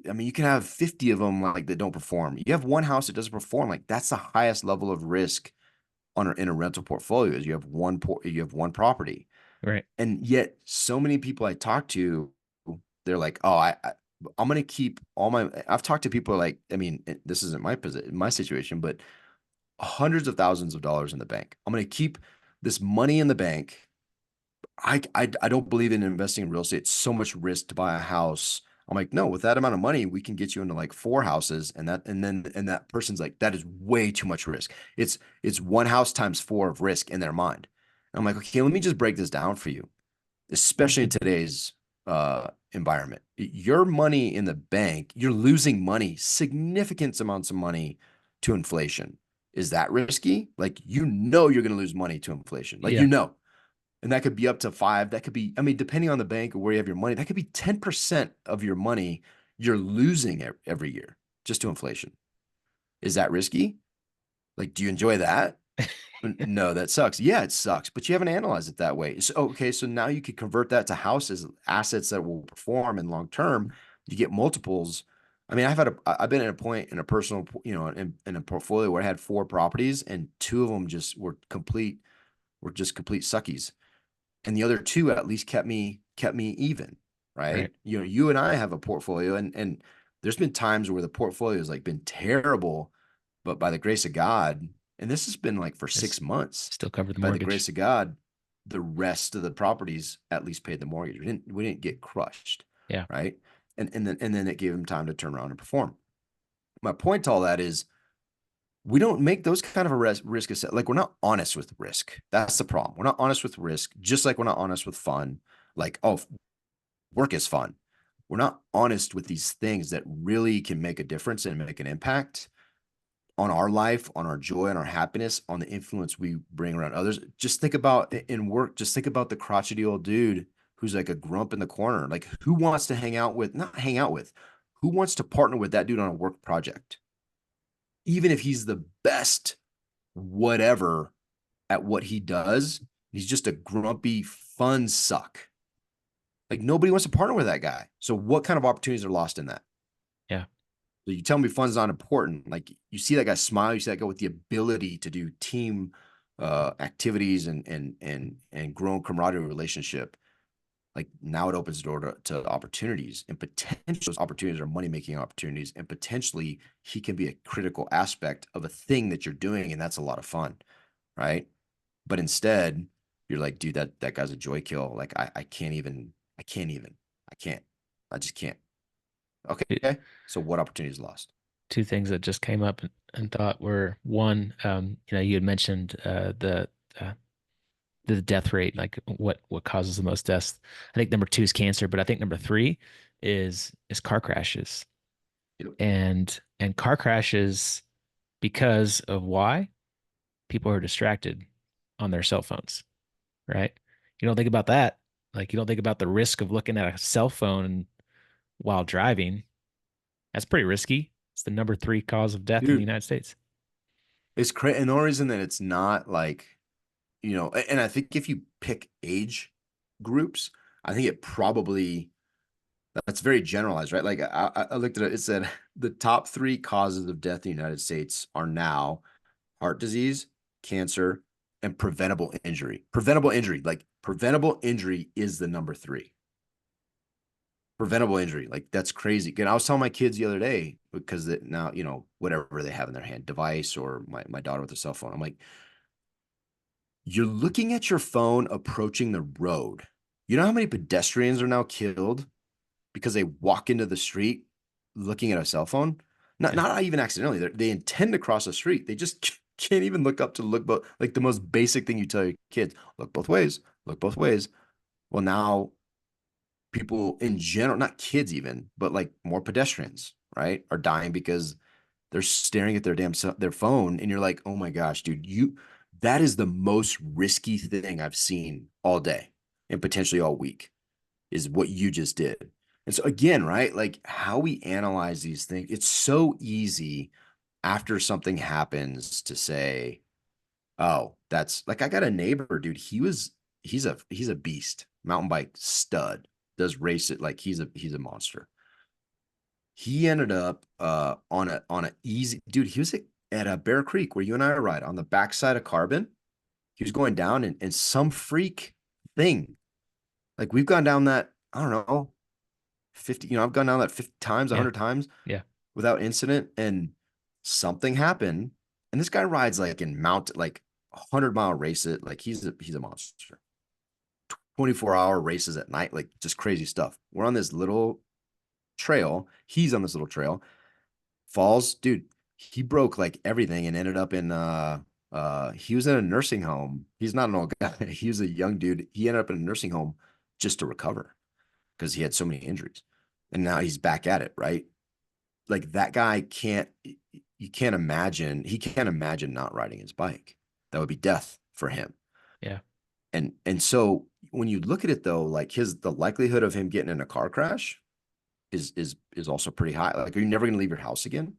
Speaker 2: I mean, you can have 50 of them like that don't perform. You have one house that doesn't perform. Like that's the highest level of risk in a rental portfolio, is you have one property.
Speaker 1: Right.
Speaker 2: And yet so many people I talk to, they're like, oh, I'm going to keep all my, I've talked to people like, I mean, this isn't my position, my situation, but hundreds of thousands of dollars in the bank. I'm going to keep this money in the bank. I don't believe in investing in real estate. It's so much risk to buy a house. I'm like, no, with that amount of money, we can get you into like 4 houses. And that person's like, that is way too much risk. It's 1 house times 4 of risk in their mind. And I'm like, okay, let me just break this down for you, especially in today's environment. Your money in the bank, you're losing money, significant amounts of money to inflation. Is that risky? Like, you're going to lose money to inflation. Like,
Speaker 1: Yeah.
Speaker 2: and that could be up to 5. That could be, I mean, depending on the bank or where you have your money, that could be 10% of your money you're losing every year just to inflation. Is that risky? Like, do you enjoy that? No, that sucks. Yeah, it sucks, but you haven't analyzed it that way. So, okay, so now you could convert that to houses, assets that will perform in long term. You get multiples. I mean, I've been at a point in a personal, in a portfolio where I had 4 properties and 2 of them just were just complete suckies, and the other 2 at least kept me even,
Speaker 1: Right.
Speaker 2: right? You and I have a portfolio, and there's been times where the portfolio has like been terrible, but by the grace of God, and this has been like for
Speaker 1: It's
Speaker 2: 6 months,
Speaker 1: still cover the
Speaker 2: by the
Speaker 1: mortgage.
Speaker 2: grace of God, the rest of the properties at least paid the mortgage. We didn't get crushed,
Speaker 1: Yeah.
Speaker 2: right? And then it gave them time to turn around and perform. My point to all that is we don't make those kind of a risk assessment. Like, we're not honest with risk. That's the problem. We're not honest with risk, just like we're not honest with fun. Like, oh, work is fun. We're not honest with these things that really can make a difference and make an impact on our life, on our joy, on our happiness, on the influence we bring around others. Just think about in work, just think about the crotchety old dude who's like a grump in the corner. Like, who wants to not hang out with, who wants to partner with that dude on a work project? Even if he's the best whatever at what he does, he's just a grumpy fun suck. Like, nobody wants to partner with that guy. So what kind of opportunities are lost in that?
Speaker 1: Yeah.
Speaker 2: So you tell me fun's not important. Like, you see that guy smile, you see that guy with the ability to do team activities and grow camaraderie relationship. Like, now it opens the door to opportunities, and potentially those opportunities are money making opportunities, and potentially he can be a critical aspect of a thing that you're doing, and that's a lot of fun, right? But instead, you're like, dude, that guy's a joy kill. Like, I can't even, I can't, I just can't.
Speaker 1: Two,
Speaker 2: Okay, so what opportunities lost?
Speaker 1: two things that just came up and thought were one, you had mentioned uh, the death rate, like what causes the most deaths. I think number 2 is cancer, but I think number 3 is car crashes.
Speaker 2: Yep.
Speaker 1: And car crashes because of why? People are distracted on their cell phones, right? You don't think about that. Like, you don't think about the risk of looking at a cell phone while driving. That's pretty risky. It's the number 3 cause of death in the
Speaker 2: Dude,
Speaker 1: United States.
Speaker 2: it's crazy. And the only reason that it's not like, and I think if you pick age groups, I think it probably, that's very generalized, right? Like, I looked at it, it said the top 3 causes of death in the United States are now heart disease, cancer, and preventable injury. Preventable injury is the number 3. Preventable injury. Like, that's crazy. And I was telling my kids the other day, because now, whatever they have in their hand, device, or my daughter with a cell phone. I'm like, you're looking at your phone approaching the road. You know how many pedestrians are now killed because they walk into the street looking at a cell phone? Not
Speaker 1: Yeah.
Speaker 2: not even accidentally. They intend to cross the street. They just can't even look up to look both. Like, the most basic thing you tell your kids: look both ways. Look both ways. Well, now people in general, not kids even, but like more pedestrians, right, are dying because they're staring at their phone, and you're like, oh my gosh, dude, that is the most risky thing I've seen all day and potentially all week, is what you just did. And so again, right, like, how we analyze these things, it's so easy after something happens to say, oh, that's like, I got a neighbor, dude. He's a beast, mountain bike stud, does race it like he's a monster. He ended up on a easy, dude. He was at a Bear Creek where you and I are, right on the backside of Carbon. He was going down, and some freak thing. Like, we've gone down that, I don't know, 50, I've gone down that 50 times,
Speaker 1: Yeah.
Speaker 2: 100 times
Speaker 1: Yeah.
Speaker 2: without incident, and something happened. And this guy rides like in mount, like 100-mile race it. Like, he's a monster. 24-hour races at night, like just crazy stuff. We're on this little trail. He's on this little trail, falls, dude. He broke like everything and ended up in he was in a nursing home. He's not an old guy. He was a young dude. He ended up in a nursing home just to recover because he had so many injuries. And now he's back at it, right? Like that guy can't you can't imagine he can't imagine not riding his bike. That would be death for him.
Speaker 1: Yeah.
Speaker 2: And so when you look at it though, like his the likelihood of him getting in a car crash is also pretty high. Like, are you never going to leave your house again?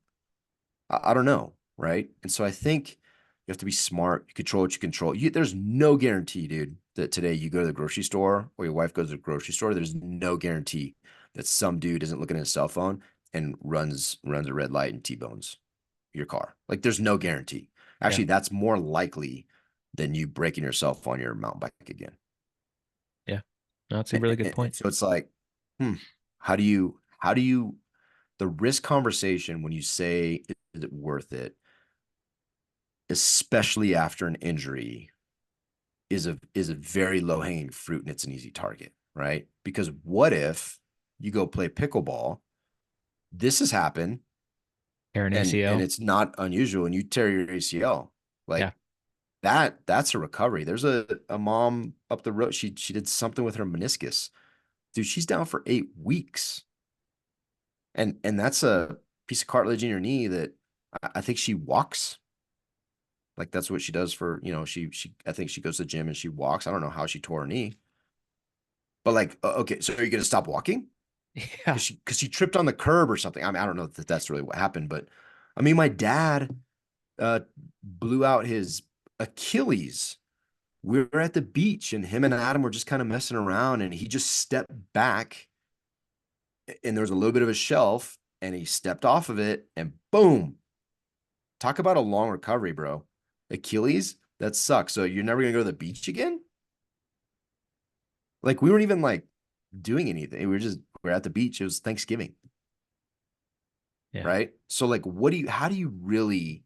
Speaker 2: I don't know, right? And so I think you have to be smart. You control what you control. There's no guarantee, dude, that today you go to the grocery store or your wife goes to the grocery store. There's no guarantee that some dude isn't looking at his cell phone and runs a red light and T-bones your car. Like, there's no guarantee.
Speaker 1: Yeah.
Speaker 2: Actually, that's more likely than you breaking yourself on your mountain bike again.
Speaker 1: Yeah. No, that's a
Speaker 2: And,
Speaker 1: really good
Speaker 2: and
Speaker 1: point.
Speaker 2: so it's like, how do you the risk conversation when you say is it worth it, especially after an injury, is a very low hanging fruit and it's an easy target, right? Because what if you go play pickleball? This has happened,
Speaker 1: Tear an
Speaker 2: and
Speaker 1: ACL.
Speaker 2: it's not unusual, and you tear your ACL.
Speaker 1: Yeah.
Speaker 2: Like that's a recovery. There's a mom up the road. She did something with her meniscus. Dude, she's down for 8 weeks. And that's a piece of cartilage in your knee that I think she walks. Like that's what she does for, she I think she goes to the gym and she walks. I don't know how she tore her knee. But like, okay, so are you gonna stop walking?
Speaker 1: Yeah.
Speaker 2: Because she tripped on the curb or something. I mean, I don't know that that's really what happened, but I mean, my dad uh blew out his Achilles. We were at the beach and him and Adam were just kind of messing around and he just stepped back and there was a little bit of a shelf and he stepped off of it and boom. Talk about a long recovery, bro. Achilles, that sucks. So you're never gonna go to the beach again? Like we weren't even like doing anything. We were at the beach. It was Thanksgiving,
Speaker 1: Yeah.
Speaker 2: right? So like how do you really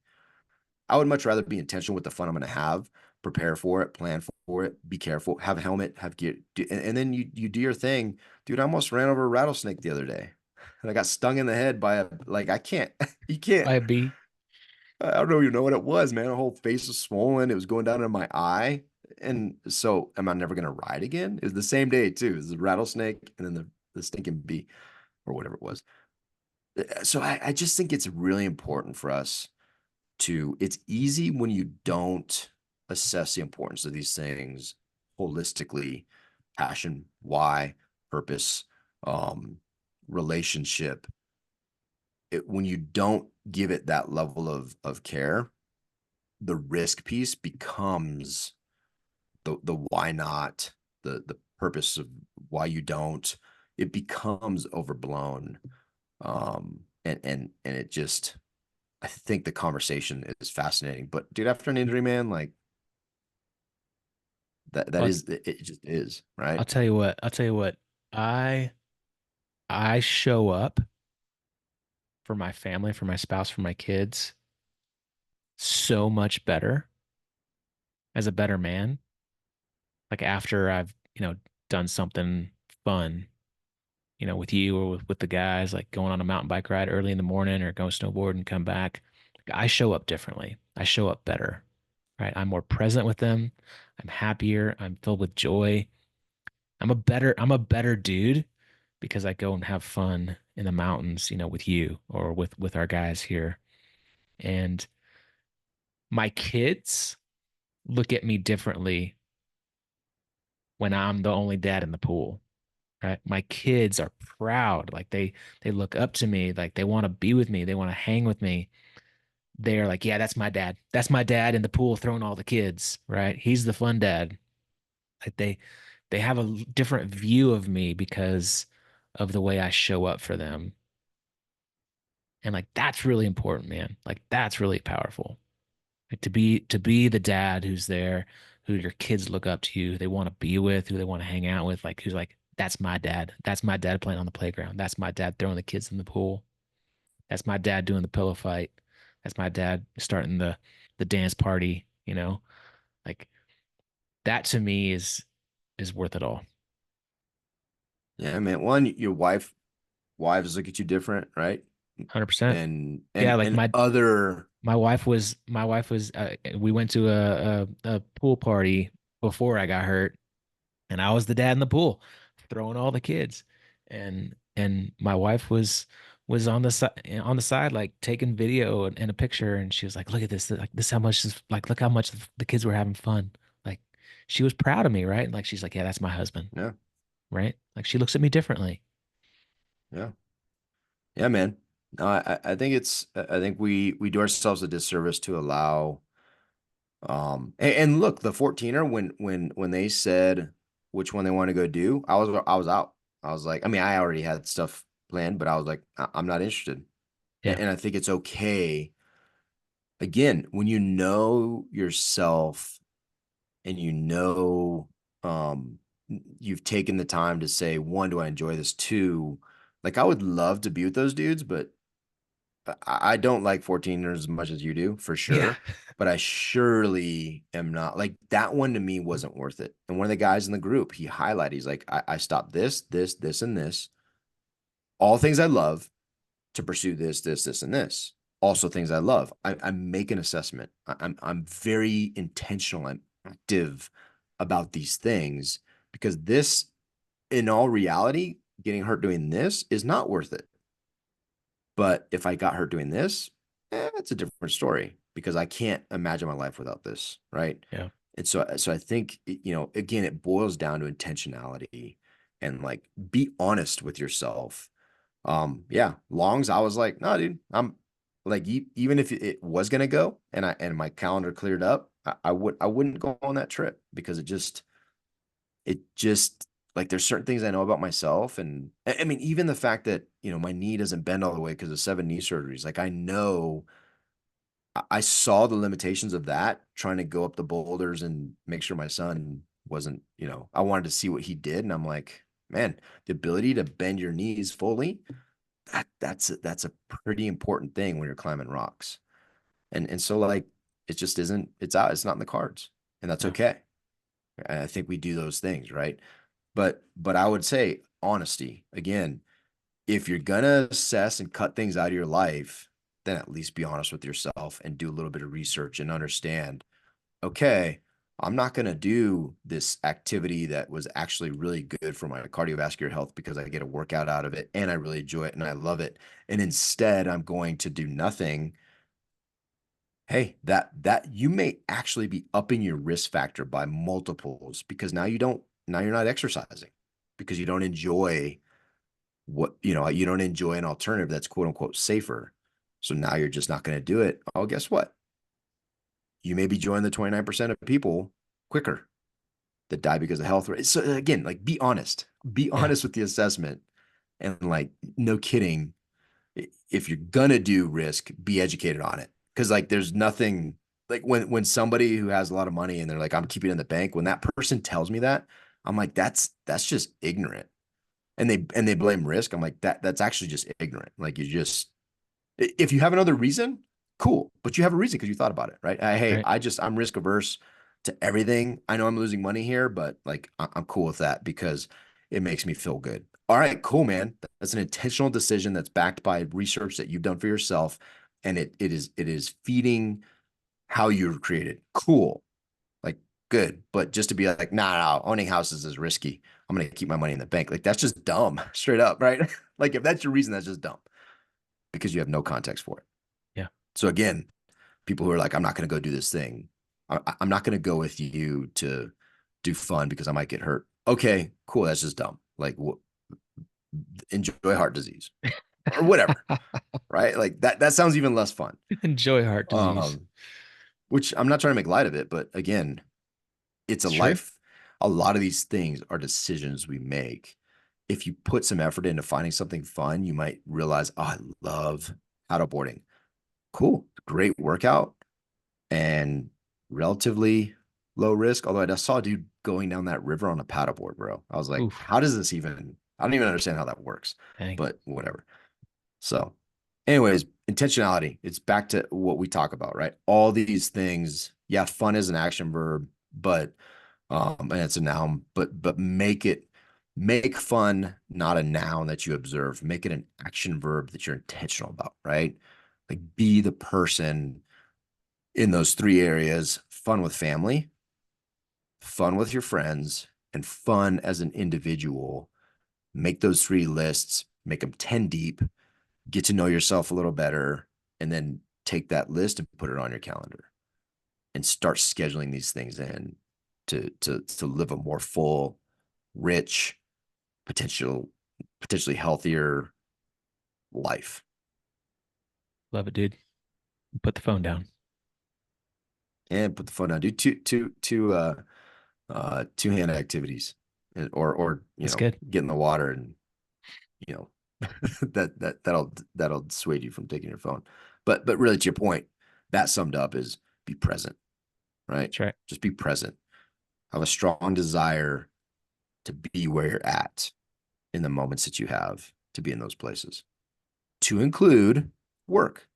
Speaker 2: I would much rather be intentional with the fun I'm gonna have, prepare for it, plan for it, be careful, have a helmet, have gear, and then you do your thing. Dude, I almost ran over a rattlesnake the other day. And I got stung in the head by a like I can't you can't
Speaker 1: By a B.
Speaker 2: I don't even know what it was, man. My whole face was swollen. It was going down into my eye. And so am I never gonna ride again? It was the same day too. It was the rattlesnake and then the stinking bee or whatever it was. So I just think it's really important for us it's easy when you don't assess the importance of these things holistically, passion, why, purpose, um, relationship. When you don't give it that level of care, the risk piece becomes the why not, the purpose of why you don't. It becomes overblown. And it just I think the conversation is fascinating. But dude, after an injury, man, like that
Speaker 1: But
Speaker 2: is it just is, right?
Speaker 1: I'll tell you what. I'll tell you what. I I show up for my family, for my spouse, for my kids so much better as a better man. Like after I've, done something fun, with you or with the guys, like going on a mountain bike ride early in the morning or go snowboard and come back. I show up differently. I show up better, right? I'm more present with them. I'm happier. I'm filled with joy. I'm a better dude because I go and have fun in the mountains, with you or with our guys here. And my kids look at me differently when I'm the only dad in the pool, right? My kids are proud. Like they look up to me, like they want to be with me, they want to hang with me. They're like, "Yeah, that's my dad. That's my dad in the pool throwing all the kids, right? He's the fun dad." Like they have a different view of me because of the way I show up for them. And like that's really important, man. Like that's really powerful. Like to be the dad who's there, who your kids look up to you, they want to be with, who they want to hang out with, like who's like, that's my dad. That's my dad playing on the playground. That's my dad throwing the kids in the pool. That's my dad doing the pillow fight. That's my dad starting the dance party, Like that to me is worth it all.
Speaker 2: Yeah, man. One, your wife. wives look at you different, right?
Speaker 1: 100%.
Speaker 2: And
Speaker 1: Yeah,
Speaker 2: and
Speaker 1: like
Speaker 2: and other
Speaker 1: my wife was we went to a pool party before I got hurt, and I was the dad in the pool throwing all the kids, and my wife was on the side like taking video and a picture, and she was like, look at this, like this how much this, like look how much the kids were having fun. Like she was proud of me, right? Like she's like, yeah, that's my husband,
Speaker 2: yeah,
Speaker 1: right? Like she looks at me differently.
Speaker 2: yeah, yeah, man. No, I think I think we do ourselves a disservice to allow and look, the 14er when they said which one they want to go do, I was out. I was like, I mean, I already had stuff planned, but I was like, I'm not interested.
Speaker 1: Yeah,
Speaker 2: And I think it's okay. Again, when you know yourself and you know um you've taken the time to say, one, do I enjoy this? Two, like I would love to be with those dudes, but I don't like 14ers as much as you do, for
Speaker 1: yeah,
Speaker 2: sure. But I surely am not like that one to me wasn't worth it. And one of the guys in the group, he highlighted, he's like, I stopped this, and this, all things I love to pursue this, and this. Also things I love. I make an assessment. I'm very intentional. I'm active about these things because this, in all reality, getting hurt doing this is not worth it. But if I got hurt doing this, it's a different story because I can't imagine my life without this, right?
Speaker 1: yeah,
Speaker 2: And so I think, again, it boils down to intentionality and like be honest with yourself. Yeah, longs, I was like, no, dude, I'm like, even if it was gonna go and my calendar cleared up, I wouldn't go on that trip because it just like there's certain things I know about myself. And I mean, even the fact that, my knee doesn't bend all the way because of 7 knee surgeries, like I know I saw the limitations of that trying to go up the boulders and make sure my son wasn't, I wanted to see what he did. And I'm like, man, the ability to bend your knees fully, that's a pretty important thing when you're climbing rocks. And so like it just isn't, it's not in the cards. And that's
Speaker 1: yeah,
Speaker 2: okay. I think we do those things, right? But I would say honesty again. If you're gonna assess and cut things out of your life, then at least be honest with yourself and do a little bit of research and understand, okay, I'm not gonna do this activity that was actually really good for my cardiovascular health because I get a workout out of it and I really enjoy it and I love it. And instead I'm going to do nothing. Hey, that you may actually be upping your risk factor by multiples because now you're not exercising because you don't enjoy you don't enjoy an alternative that's quote unquote safer. So now you're just not going to do it. Oh, guess what? You may be joining the 29% of people quicker that die because of health. So again, like be
Speaker 1: yeah,
Speaker 2: honest with the assessment and like, no kidding. If you're going to do risk, be educated on it. Cause like, there's nothing like when somebody who has a lot of money and they're like, I'm keeping it in the bank. When that person tells me that, I'm like, that's just ignorant. And they blame risk. I'm like, that's actually just ignorant. Like you just if you have another reason, cool. But you have a reason because you thought about it, right? Hey,
Speaker 1: right.
Speaker 2: I'm risk averse to everything. I know I'm losing money here, but like I'm cool with that because it makes me feel good. All right, cool, man. That's an intentional decision that's backed by research that you've done for yourself, and it is feeding how you were created. Cool, like good. But just to be like, nah, owning houses is risky. I'm gonna keep my money in the bank. Like that's just dumb, straight up, right? Like if that's your reason, that's just dumb because you have no context for it.
Speaker 1: Yeah,
Speaker 2: So again, people who are like, I'm not going to go do this thing. I'm not going to go with you to do fun because I might get hurt. Okay, cool. That's just dumb. Like, enjoy heart disease or whatever, right? Like that sounds even less fun.
Speaker 1: enjoy heart disease.
Speaker 2: Um, which I'm not trying to make light of it, but again, it's a
Speaker 1: It's true.
Speaker 2: life. A lot of these things are decisions we make. If you put some effort into finding something fun, you might realize, oh, I love paddleboarding. Cool, great workout and relatively low risk. Although I just saw a dude going down that river on a paddleboard, bro. I was like,
Speaker 1: Oof,
Speaker 2: how does this even? I don't even understand how that works,
Speaker 1: dang.
Speaker 2: but whatever. So, anyways, intentionality. It's back to what we talk about, right? All these things. Yeah, fun is an action verb, but and it's a noun, but make it. Make fun not a noun that you observe. Make it an action verb that you're intentional about, right? Like be the person in those three areas: fun with family, fun with your friends, and fun as an individual. Make those three lists, make them 10 deep, get to know yourself a little better, and then take that list and put it on your calendar and start scheduling these things in to live a more full, rich, potentially healthier life.
Speaker 1: Love it, dude. Put the phone down.
Speaker 2: And put the phone down. Do two hand activities, or
Speaker 1: That's good.
Speaker 2: get in the water, and you know that'll dissuade you from taking your phone. But really, to your point, that summed up is be present, right?
Speaker 1: That's right.
Speaker 2: Just be present. Have a strong desire to be where you're at in the moments that you have to be in those places, to include work.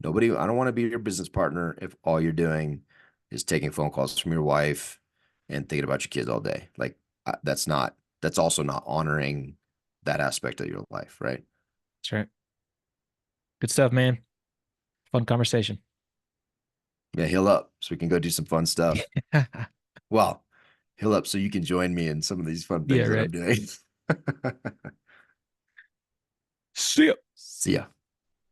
Speaker 2: I don't want to be your business partner if all you're doing is taking phone calls from your wife and thinking about your kids all day. Like that's also not honoring that aspect of your life, right?
Speaker 1: That's right. Good stuff, man. Fun conversation.
Speaker 2: Yeah, heal up so we can go do some fun stuff. Well, heal up so you can join me in some of these fun
Speaker 1: Yeah,
Speaker 2: things that I'm
Speaker 1: right.
Speaker 2: doing.
Speaker 1: See ya.
Speaker 2: See ya.